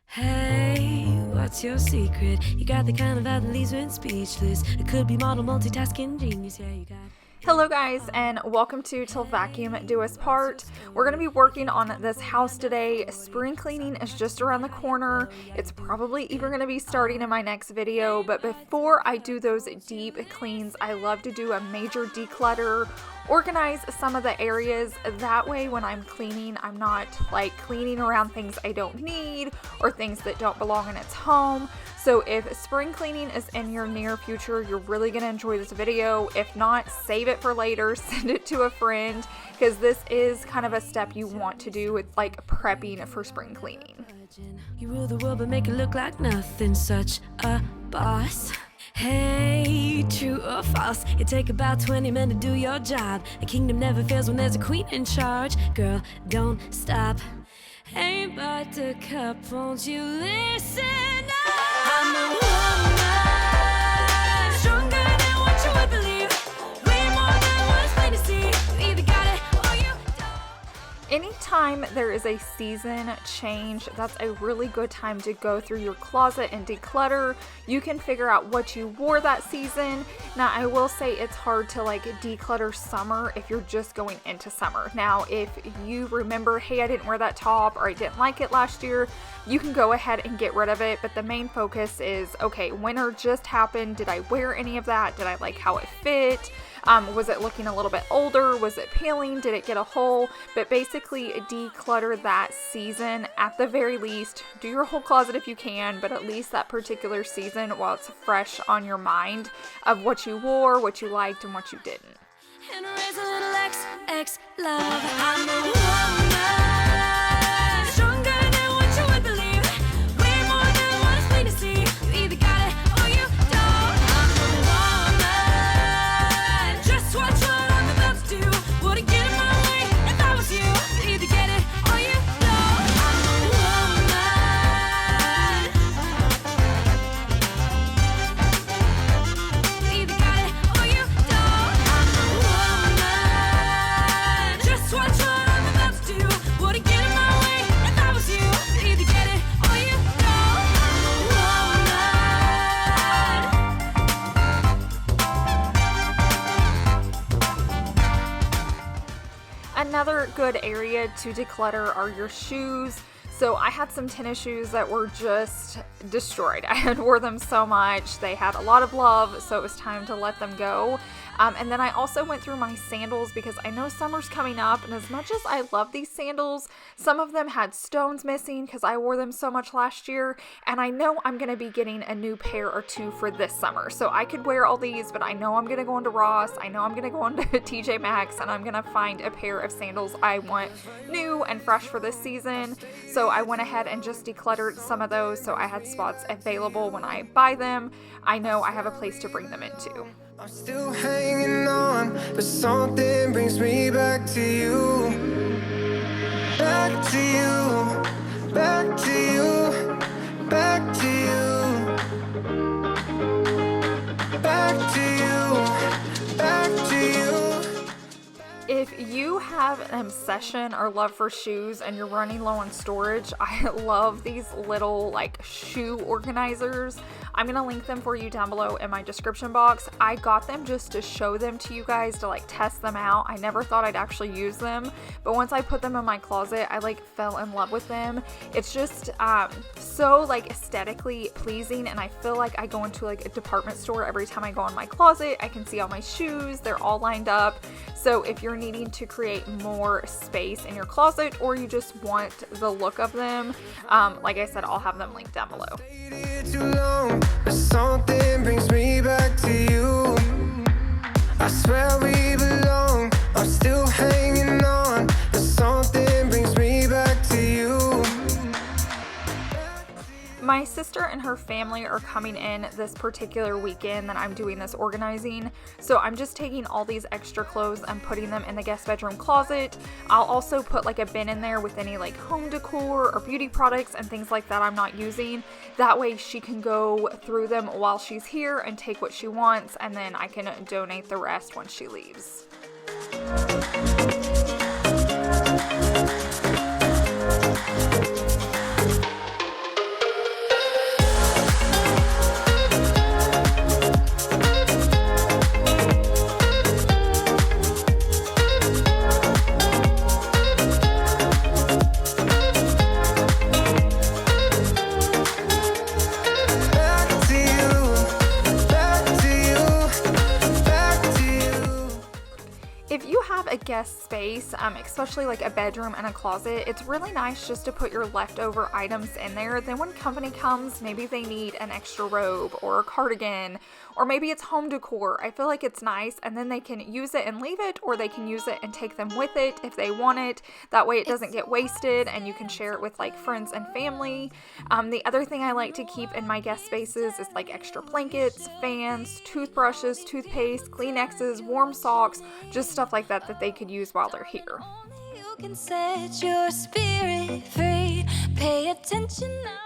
Hey, what's your secret? You got the kind of vibe that leaves me speechless. It could be model multitasking genius. Yeah, you got. Hello guys, and welcome to Till Vacuum Do Us Part. We're going to be working on this house today. Spring cleaning is just around the corner. It's probably even going to be starting in my next video, but before I do those deep cleans, I love to do a major declutter, organize some of the areas. That way when I'm cleaning, I'm not like cleaning around things I don't need or things that don't belong in its home. So if spring cleaning is in your near future, you're really going to enjoy this video. If not, save it for later, send it to a friend, because this is kind of a step you want to do with like prepping for spring cleaning. You rule the world but make it look like nothing, such a boss. Hey, true or false? It take about 20 men to do your job. The kingdom never fails when there's a queen in charge. Girl, don't stop. Hey, buttercup, won't you listen up? I'm a woman, stronger than what you would believe. Way more than what's plain to see. You either got it or you don't. Anytime there is a season change, that's a really good time to go through your closet and declutter. You can figure out what you wore that season. Now, I will say it's hard to like declutter summer if you're just going into summer. Now, if you remember, hey, I didn't wear that top or I didn't like it last year, you can go ahead and get rid of it. But the main focus is, okay, winter just happened. Did I wear any of that? Did I like how it fit? Was it looking a little bit older? Was it peeling? Did it get a hole? But basically declutter that season at the very least. Do your whole closet if you can, but at least that particular season while it's fresh on your mind of what you wore, what you liked, and what you didn't. And raise a little XX love. I'm a woman, stronger than what you would believe. Way more than what's plain to see. You either got it or you don't. I'm a woman, just watch what I'm about to do. Wouldn't get in my way if I was you. You either get it or you don't. I'm a woman. You either got it or you don't. I'm a woman. Just watch what I'm about to do. Wouldn't get in my way if I was you. You either get it or you don't. I'm a woman. Another good area to declutter are your shoes. So I had some tennis shoes that were just destroyed. I had wore them so much. They had a lot of love, so it was time to let them go. And then I also went through my sandals because I know summer's coming up, and as much as I love these sandals, some of them had stones missing because I wore them so much last year, and I know I'm going to be getting a new pair or two for this summer. So I could wear all these, but I know I'm going to go into Ross, I know I'm going to go into TJ Maxx, and I'm going to find a pair of sandals I want new and fresh for this season. So I went ahead and just decluttered some of those so I had spots available when I buy them. I know I have a place to bring them into. I'm still hanging on, but something brings me back to you. Back to you, back to you, back to you. Back to you, back to you. If you have an obsession or love for shoes and you're running low on storage, I love these little like shoe organizers. I'm going to link them for you down below in my description box. I got them just to show them to you guys, to like test them out. I never thought I'd actually use them, but once I put them in my closet, I like fell in love with them. It's just so like aesthetically pleasing, and I feel like I go into like a department store every time I go in my closet. I can see all my shoes, they're all lined up. So if you're needing to create more space in your closet, or you just want the look of them, like I said, I'll have them linked down below. Too long, but something brings me back to you. I swear we belong. I'm still hanging on, but something brings me back to you. My sister and her family are coming in this particular weekend that I'm doing this organizing. So I'm just taking all these extra clothes and putting them in the guest bedroom closet. I'll also put like a bin in there with any like home decor or beauty products and things like that I'm not using. That way she can go through them while she's here and take what she wants, and then I can donate the rest when she leaves. guest space, especially like a bedroom and a closet, it's really nice just to put your leftover items in there. Then when company comes, maybe they need an extra robe or a cardigan, or maybe it's home decor. I feel like it's nice, and then they can use it and leave it, or they can use it and take them with it if they want it. That way it doesn't get wasted, and you can share it with like friends and family. The other thing I like to keep in my guest spaces is like extra blankets, fans, toothbrushes, toothpaste, Kleenexes, warm socks, just stuff like that that they could use while they're here. You can set your spirit free. Pay attention now.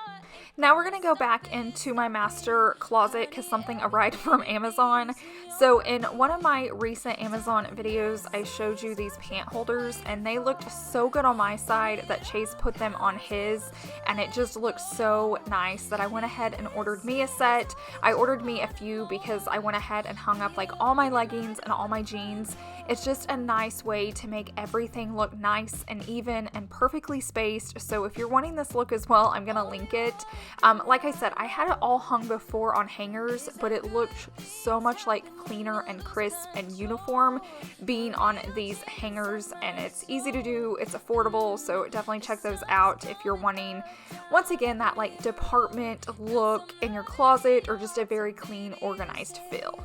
Now we're going to go back into my master closet because something arrived from Amazon. So in one of my recent Amazon videos, I showed you these pant holders, and they looked so good on my side that Chase put them on his, and it just looked so nice that I went ahead and ordered me a set. I ordered me a few because I went ahead and hung up like all my leggings and all my jeans. It's just a nice way to make everything look nice and even and perfectly spaced. So if you're wanting this look as well, I'm going to link it. Like I said, I had it all hung before on hangers, but it looked so much like cleaner and crisp and uniform being on these hangers, and it's easy to do, it's affordable, so definitely check those out if you're wanting, once again, that like department look in your closet or just a very clean, organized feel.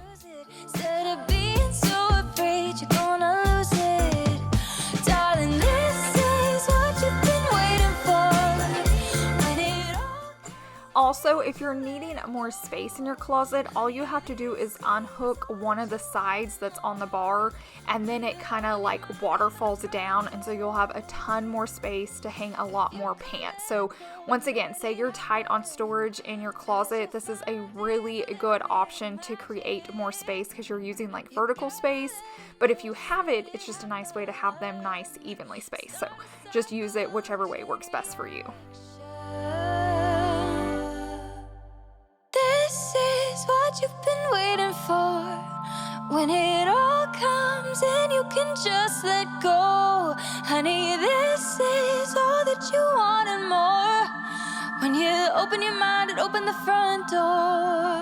Instead of being so afraid you're gonna lose it, darling, this is what you've been waiting for. When it all Also, if you're needing more space in your closet, all you have to do is unhook one of the sides that's on the bar, and then it kind of like waterfalls down, and so you'll have a ton more space to hang a lot more pants. So once again, say you're tight on storage in your closet, this is a really good option to create more space because you're using like vertical space. But if you have it, it's just a nice way to have them nice, evenly spaced. So just use it whichever way works best for you. This is what you've been waiting for. When it all comes and you can just let go. Honey, this is all that you want and more. When you open your mind and open the front door.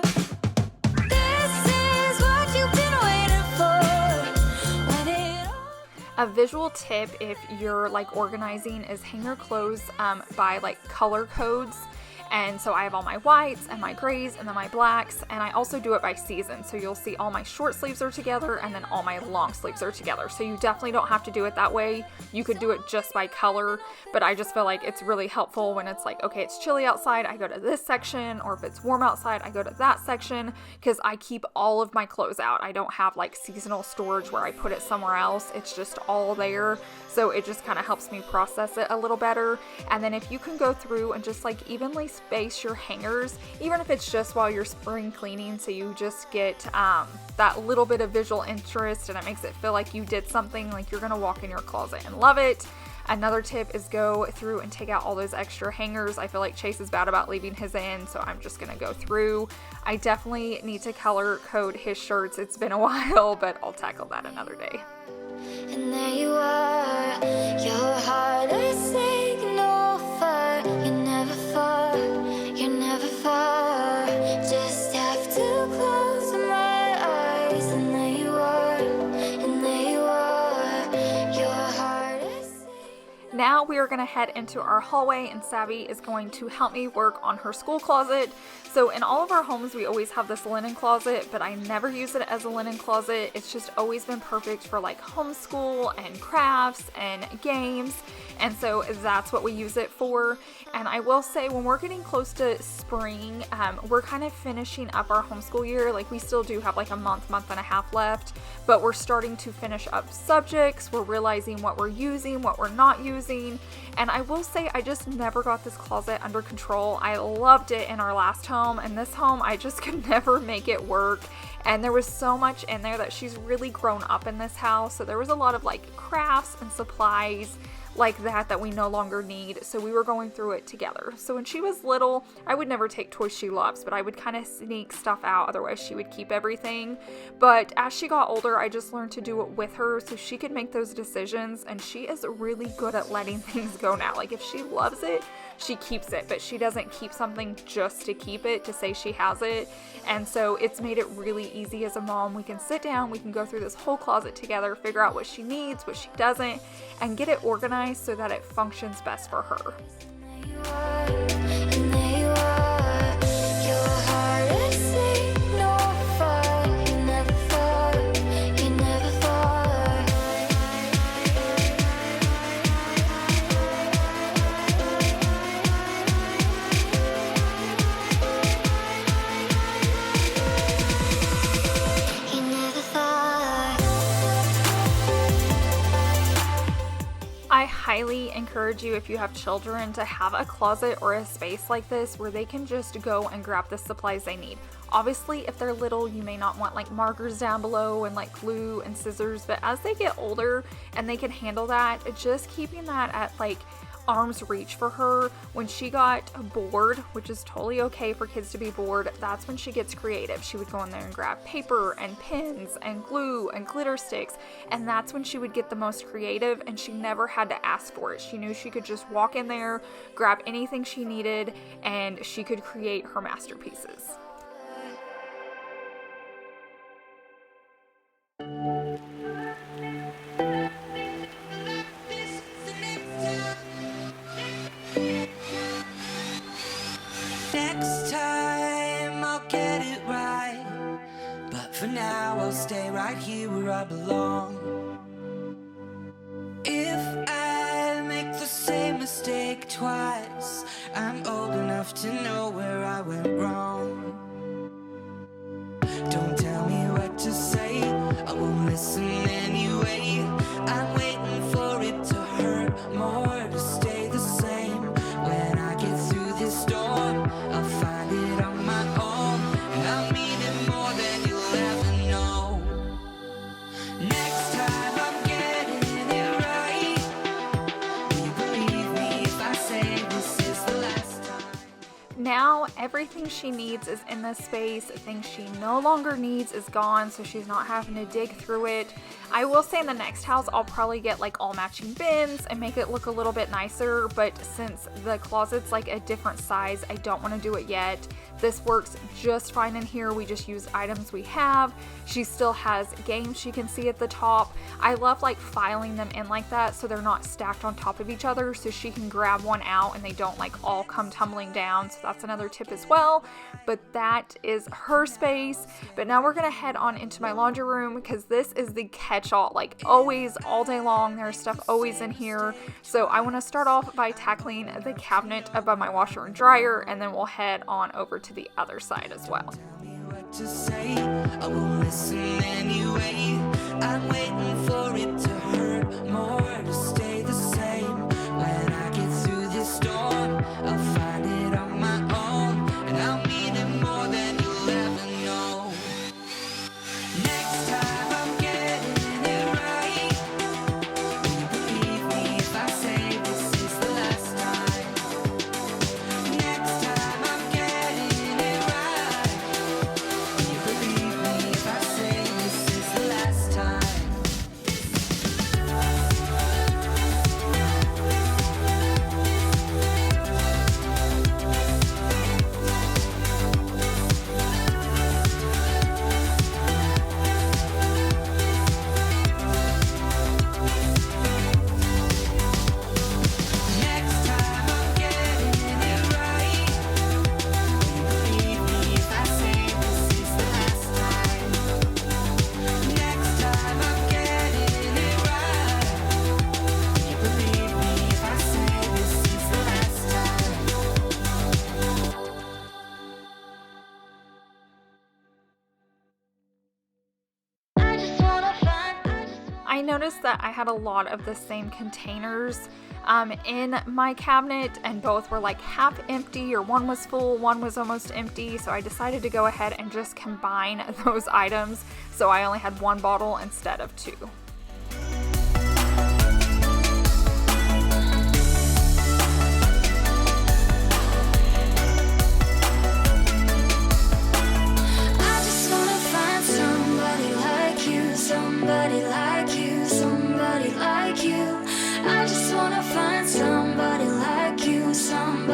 This is what you've been waiting for. When it all... A visual tip if you're like organizing is hang your clothes by like color codes. And so I have all my whites and my grays and then my blacks, and I also do it by season. So you'll see all my short sleeves are together and then all my long sleeves are together. So you definitely don't have to do it that way. You could do it just by color, but I just feel like it's really helpful when it's like, okay, it's chilly outside, I go to this section, or if it's warm outside, I go to that section, because I keep all of my clothes out. I don't have like seasonal storage where I put it somewhere else. It's just all there. So it just kind of helps me process it a little better. And then if you can go through and just like evenly space your hangers, even if it's just while you're spring cleaning, so you just get that little bit of visual interest and it makes it feel like you did something, like you're gonna walk in your closet and love it. Another tip is go through and take out all those extra hangers. I feel like Chase is bad about leaving his in, so I'm just gonna go through. I definitely need to color code his shirts. It's been a while, but I'll tackle that another day. And there you are, your heart is taking over. You're never far, you're never far. Just have to close my eyes. And there you are, and there you are, your heart is taking... Now we are going to head into our hallway, and Savvy is going to help me work on her school closet. So in all of our homes, we always have this linen closet, but I never use it as a linen closet. It's just always been perfect for like homeschool and crafts and games. And so that's what we use it for. And I will say, when we're getting close to spring, we're kind of finishing up our homeschool year. Like, we still do have like a month and a half left, but we're starting to finish up subjects. We're realizing what we're using, what we're not using. And I will say, I just never got this closet under control. I loved it in our last home, and this home, I just could never make it work. And there was so much in there that she's really grown up in this house. So there was a lot of like crafts and supplies like that we no longer need, so we were going through it together. So when she was little, I would never take toys she loves, but I would kind of sneak stuff out, otherwise she would keep everything. But as she got older, I just learned to do it with her so she could make those decisions, and she is really good at letting things go now. Like, if she loves it, she keeps it, but she doesn't keep something just to keep it, to say she has it. And so it's made it really easy as a mom. We can sit down, we can go through this whole closet together, figure out what she needs, what she doesn't, and get it organized so that it functions best for her. I highly encourage you, if you have children, to have a closet or a space like this where they can just go and grab the supplies they need. Obviously, if they're little, you may not want like markers down below and like glue and scissors, but as they get older and they can handle that, just keeping that at like arm's reach for her. When she got bored, which is totally okay for kids to be bored, that's when she gets creative. She would go in there and grab paper and pens and glue and glitter sticks, and that's when she would get the most creative, and she never had to ask for it. She knew she could just walk in there, grab anything she needed, and she could create her masterpieces. Next time I'll get it right, but for now I'll stay right here where I belong. If I make the same mistake twice, I'm old enough to know where I went wrong. Don't tell me what to say, I won't listen anyway. I'm waiting for it to hurt more, to stay the same. When I get through this storm, I'll find it on my own, and I'll mean it more than you'll ever know. Next time I'm getting it right. Will you believe me if I say this is the last time? Now everything she needs is in this space. Things she no longer needs is gone, so she's not having to dig through it. I will say in the next house I'll probably get like all matching bins and make it look a little bit nicer, but since the closet's like a different size, I don't want to do it yet. This works just fine in here. We just use items we have. She still has games she can see at the top. I love like filing them in like that so they're not stacked on top of each other, so she can grab one out and they don't like all come tumbling down. So that's another tip as well. But that is her space. But now we're gonna head on into my laundry room, because this is the catch-all. Like always, all day long, there's stuff always in here. So I want to start off by tackling the cabinet above my washer and dryer, and then we'll head on over to the other side as well. Tell me what to say, I won't listen anyway. I'm waiting for it to hurt more, to stay the same. When I get through this storm, I'll find it on my own, and I'll mean it more than you'll ever know. Next time I'm getting it right. Will you believe me if I say this is the last time? Next time I'm getting it right. Will you believe me if I say this is the last time? Next time I'm getting it right. Will you believe me if I say this is the last time? Next time I'm getting it right. Will you believe me if I say this is the last time? I noticed that I had a lot of the same containers in my cabinet, and both were like half empty, or one was full, one was almost empty. So I decided to go ahead and just combine those items, so I only had one bottle instead of two. I just wanna find somebody like you, somebody like you, somebody like you. I just wanna find somebody like you, somebody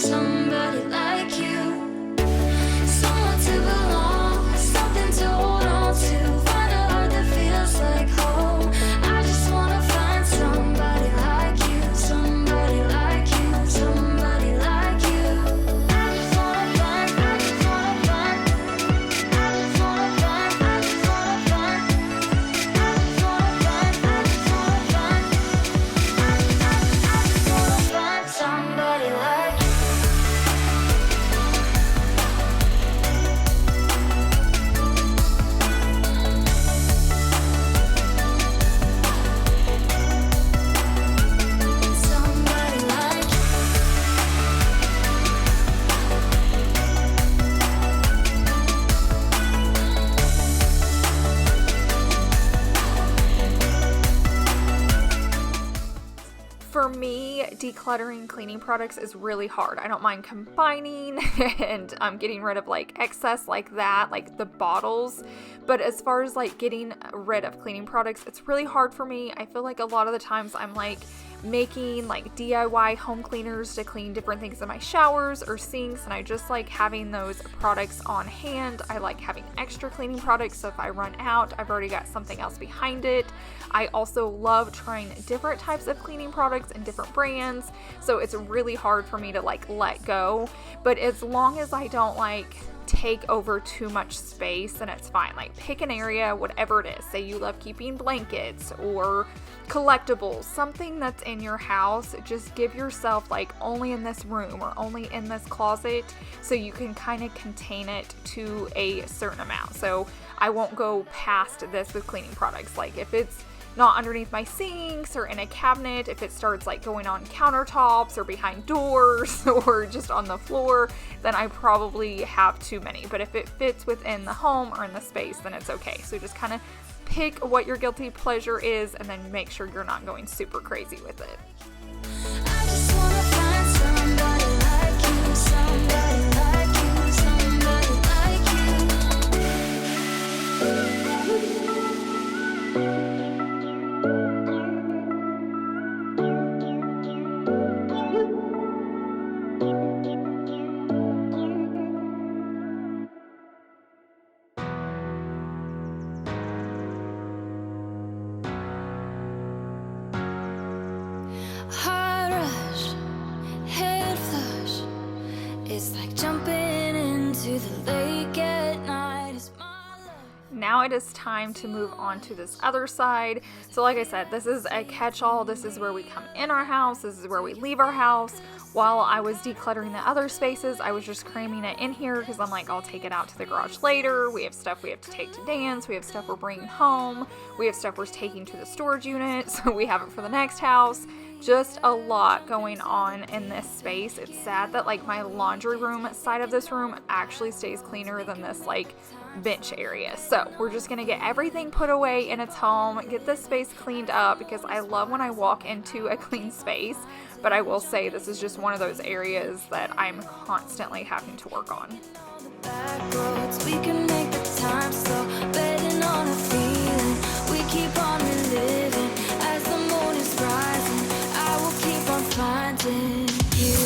somebody like you. Someone to belong, something to hold on to. Find a heart that feels like home. I just wanna find somebody like you, somebody like you, somebody like you. I just wanna find, I just wanna find, I just wanna find, I just wanna find, I just wanna find, I just wanna find, I just wanna find somebody like you. Somebody like you. For me, decluttering cleaning products is really hard. I don't mind combining and getting rid of like excess like that, like the bottles. But as far as like getting rid of cleaning products, it's really hard for me. I feel like a lot of the times I'm like making like DIY home cleaners to clean different things in my showers or sinks, and I just like having those products on hand. I like having extra cleaning products, so if I run out, I've already got something else behind it. I also love trying different types of cleaning products and different brands, so it's really hard for me to like let go. But as long as I don't like take over too much space, then it's fine. Like pick an area, whatever it is. Say you love keeping blankets or collectibles, something that's in your house. Just give yourself like only in this room or only in this closet, so you can kind of contain it to a certain amount. So I won't go past this with cleaning products. Like if it's not underneath my sinks or in a cabinet, if it starts like going on countertops or behind doors or just on the floor, then I probably have too many. But if it fits within the home or in the space, then it's okay. So just kind of pick what your guilty pleasure is and then make sure you're not going super crazy with it. I just wanna find somebody like you, somebody like you, somebody like you. Heart rush, head flush. It's like jumping into the lake at night. It's my love. Now it is time to move on to this other side. So like I said, this is a catch-all. This is where we come in our house. This is where we leave our house. While I was decluttering the other spaces, I was just cramming it in here because I'm like, I'll take it out to the garage later. We have stuff we have to take to dance. We have stuff we're bringing home. We have stuff we're taking to the storage unit. So we have it for the next house. Just a lot going on in this space. It's sad that like my laundry room side of this room actually stays cleaner than this like bench area. So we're just gonna get everything put away in its home, get this space cleaned up, because I love when I walk into a clean space. But I will say this is just one of those areas that I'm constantly having to work on. Back roads, we can make the time slow, betting on a feeling. We keep on reliving as the moon is rising. I will keep on finding you.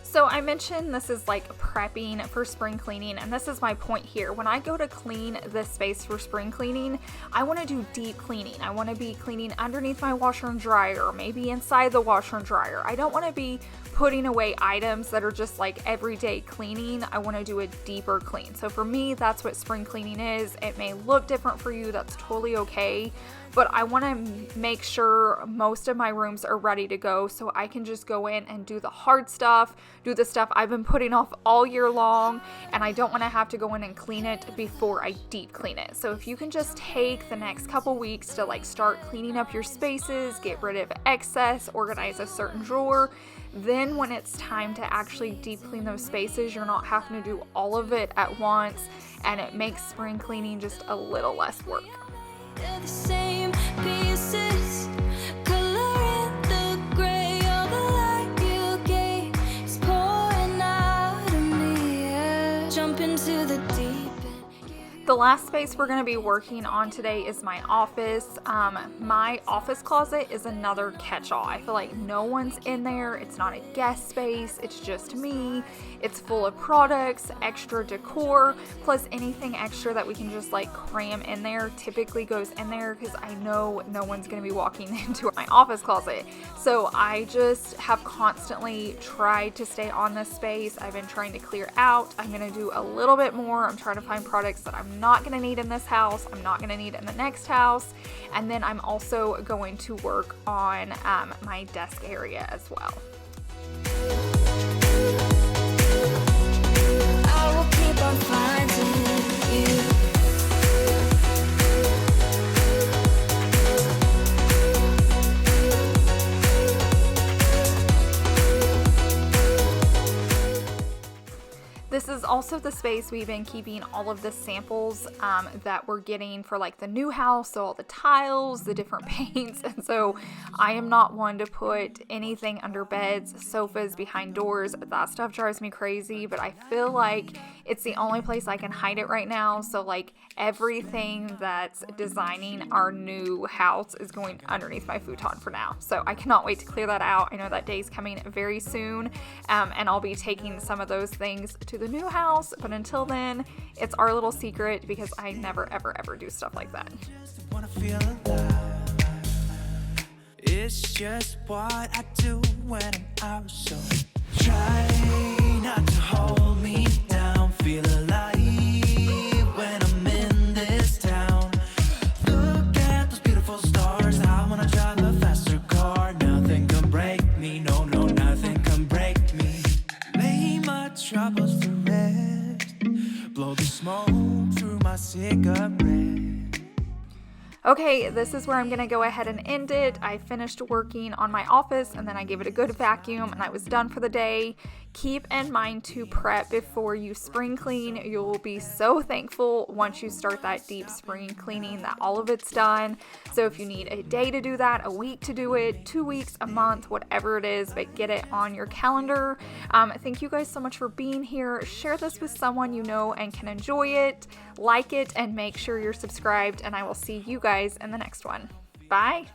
So I mentioned this is like prepping for spring cleaning, and this is my point here. When I go to clean this space for spring cleaning, I want to do deep cleaning. I want to be cleaning underneath my washer and dryer, maybe inside the washer and dryer. I don't want to be putting away items that are just like everyday cleaning. I want to do a deeper clean. So for me, that's what spring cleaning is. It may look different for you. That's totally okay. But I want to make sure most of my rooms are ready to go, so I can just go in and do the hard stuff, do the stuff I've been putting off all year long, and I don't want to have to go in and clean it before I deep clean it. So if you can just take the next couple weeks to like start cleaning up your spaces, get rid of excess, organize a certain drawer, then when it's time to actually deep clean those spaces, you're not having to do all of it at once, and it makes spring cleaning just a little less work. They're the same pieces, color in the gray. All the light you gave is pouring out of me. Yeah. Jump into the deep end. The last space we're going to be working on today is my office. My office closet is another catch-all. I feel like no one's in there. It's not a guest space. It's just me. It's full of products, extra decor, plus anything extra that we can just like cram in there typically goes in there because I know no one's going to be walking into my office closet. So I just have constantly tried to stay on this space. I've been trying to clear out. I'm going to do a little bit more. I'm trying to find products that I'm not going to need in this house. I'm not going to need in the next house. And then I'm also going to work on my desk area as well. I will keep on finding you. This is also the space we've been keeping all of the samples that we're getting for like the new house, so all the tiles, the different paints, and so I am not one to put anything under beds, sofas, behind doors. That stuff drives me crazy, but I feel like it's the only place I can hide it right now, so like everything that's designing our new house is going underneath my futon for now. So I cannot wait to clear that out. I know that day's coming very soon, and I'll be taking some of those things to the new house, but until then, it's our little secret because I never ever do stuff like that. Wanna feel alive. It's just what I do when I'm out, so try not to hold me down. Feel alive when I'm in this town. Look at those beautiful stars. I wanna drive a faster car. Nothing can break me. No, nothing can break me. Lay my troubles to rest. Blow the smoke through my cigarette. Okay, this is where I'm gonna go ahead and end it. I finished working on my office and then I gave it a good vacuum and I was done for the day. Keep in mind to prep before you spring clean. You'll be so thankful once you start that deep spring cleaning that all of it's done. So if you need a day to do that, a week to do it, 2 weeks, a month, whatever it is, but get it on your calendar. Thank you guys so much for being here. Share this with someone you know and can enjoy it. Like it and make sure you're subscribed, and I will see you guys in the next one. Bye.